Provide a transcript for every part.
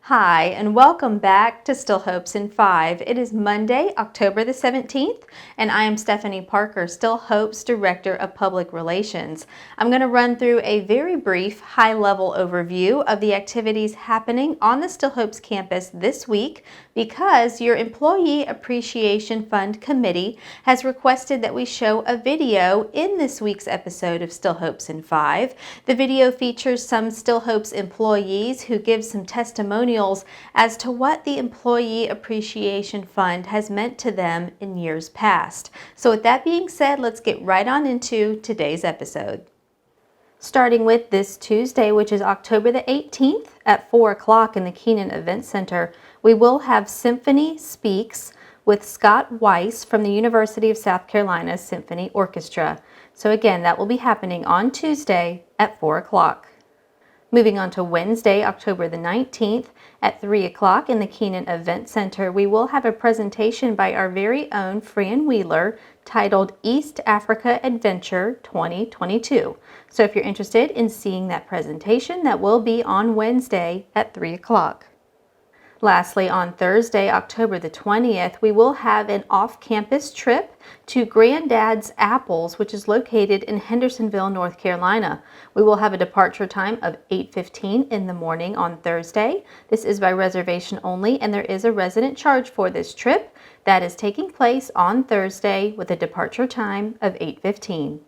Hi, and welcome back to Still Hopes in 5. It is Monday, October the 17th, and I am Stephanie Parker, Still Hopes Director of Public Relations. I'm going to run through a very brief, high-level overview of the activities happening on the Still Hopes campus this week because your Employee Appreciation Fund Committee has requested that we show a video in this week's episode of Still Hopes in 5. The video features some Still Hopes employees who give some testimonials as to what the Employee Appreciation Fund has meant to them in years past. So with that being said, let's get right on into today's episode. Starting with this Tuesday, which is October the 18th at 4 o'clock in the Keenan Event Center, we will have Symphony Speaks with Scott Weiss from the University of South Carolina Symphony Orchestra. So again, that will be happening on Tuesday at 4 o'clock. Moving on to Wednesday, October the 19th at 3 o'clock in the Keenan Event Center, we will have a presentation by our very own Fran Wheeler titled East Africa Adventure 2022. So if you're interested in seeing that presentation, that will be on Wednesday at 3 o'clock. Lastly, on Thursday, October the 20th, we will have an off-campus trip to Granddad's Apples, which is located in Hendersonville, North Carolina. We will have a departure time of 8:15 in the morning on Thursday. This is by reservation only, and there is a resident charge for this trip that is taking place on Thursday with a departure time of 8:15.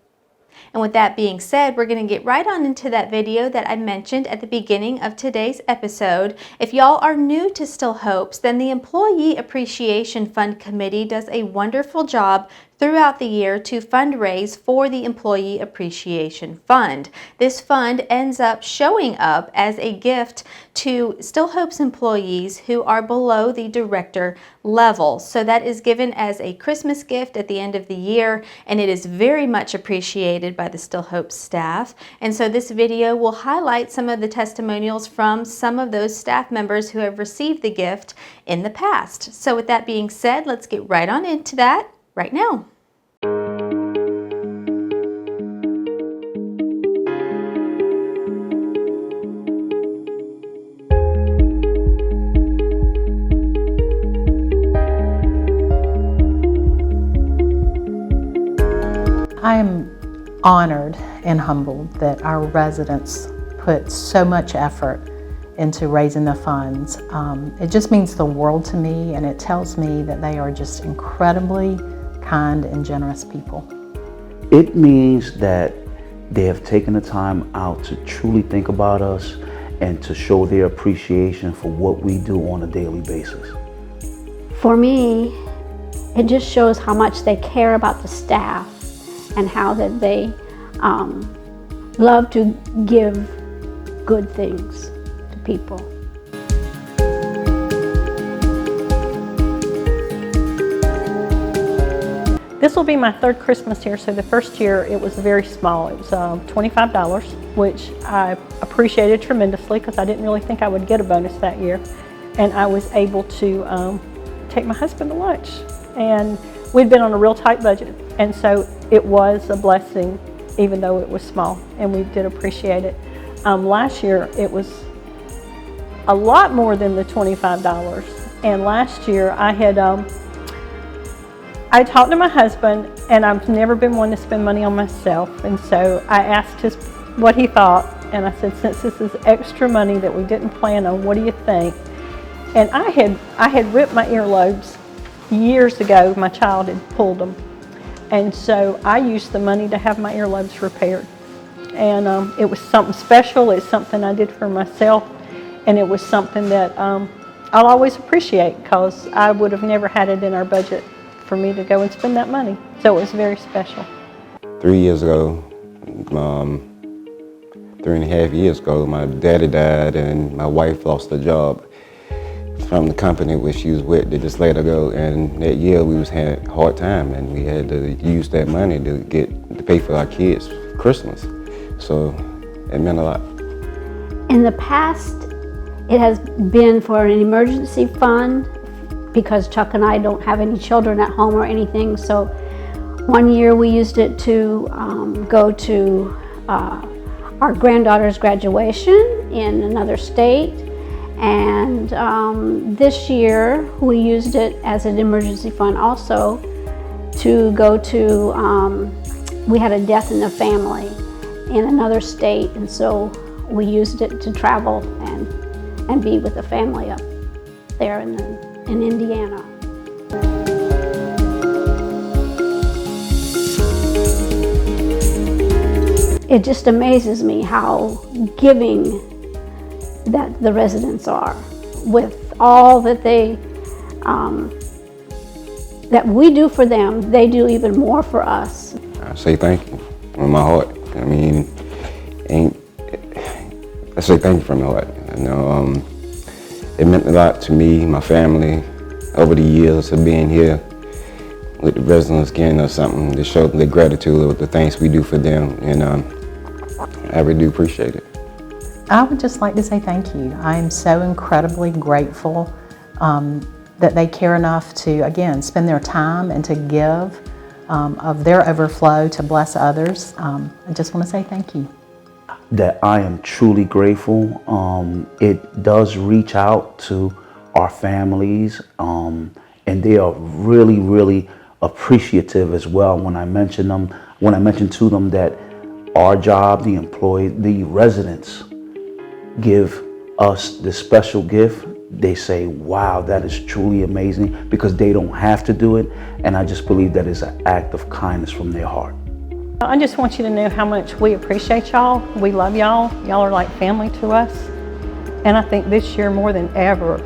And with that being said, we're going to get right on into that video that I mentioned at the beginning of today's episode. If y'all are new to Still Hopes, then the Employee Appreciation Fund Committee does a wonderful job throughout the year to fundraise for the Employee Appreciation Fund. This fund ends up showing up as a gift to Still Hopes employees who are below the director level. So that is given as a Christmas gift at the end of the year, and it is very much appreciated by the Still Hopes staff. And so this video will highlight some of the testimonials from some of those staff members who have received the gift in the past. So with that being said, let's get right on into that right now. I am honored and humbled that our residents put so much effort into raising the funds. It just means the world to me, and it tells me that they are just incredibly kind and generous people. It means that they have taken the time out to truly think about us and to show their appreciation for what we do on a daily basis. For me, it just shows how much they care about the staff and how that they love to give good things to people. This will be my third Christmas here, so the first year it was very small. It was $25, which I appreciated tremendously because I didn't really think I would get a bonus that year. And I was able to take my husband to lunch. And we'd been on a real tight budget, and so it was a blessing even though it was small, and we did appreciate it. Last year it was a lot more than the $25, and last year I talked to my husband, and I've never been one to spend money on myself, and so I asked what he thought, and I said, since this is extra money that we didn't plan on, what do you think? And I had ripped my earlobes years ago. My child had pulled them, and so I used the money to have my earlobes repaired, and it was something special. It's something I did for myself, and it was something that I'll always appreciate because I would have never had it in our budget for me to go and spend that money. So it was very special. 3 years ago, 3.5 years ago, my daddy died and my wife lost her job from the company which she was with. They just let her go, and that year we was having a hard time, and we had to use that money to pay for our kids' Christmas. So it meant a lot. In the past, it has been for an emergency fund because Chuck and I don't have any children at home or anything. So one year we used it to go to our granddaughter's graduation in another state. And this year we used it as an emergency fund also to go to, we had a death in the family in another state, and so we used it to travel and be with the family up there in Indiana. It just amazes me how giving that the residents are, with all that that we do for them. They do even more for us. I say thank you from my heart. I mean, I say thank you from my heart. You know, it meant a lot to me, my family, over the years of being here with the residents, getting us something to show the gratitude of the things we do for them, and I really do appreciate it. I would just like to say thank you. I am so incredibly grateful that they care enough to, again, spend their time and to give of their overflow to bless others. I just want to say thank you. That I am truly grateful. It does reach out to our families, and they are really, really appreciative as well when I mention to them that our job, the residents give us this special gift. They say, wow, that is truly amazing, because they don't have to do it. And I just believe that is an act of kindness from their heart. I just want you to know how much we appreciate y'all. We love y'all. Y'all are like family to us. And I think this year more than ever,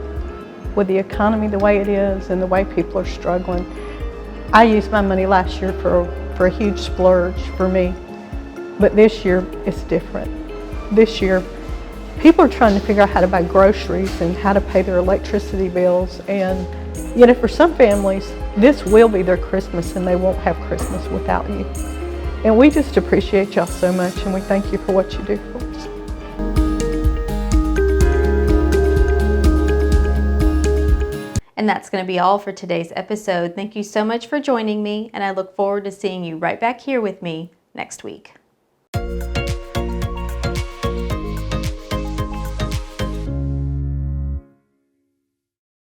with the economy the way it is and the way people are struggling, I used my money last year for a huge splurge for me. But this year it's different. This year people are trying to figure out how to buy groceries and how to pay their electricity bills. And you know, for some families, this will be their Christmas and they won't have Christmas without you. And we just appreciate y'all so much, and we thank you for what you do for us. And that's going to be all for today's episode. Thank you so much for joining me, and I look forward to seeing you right back here with me next week.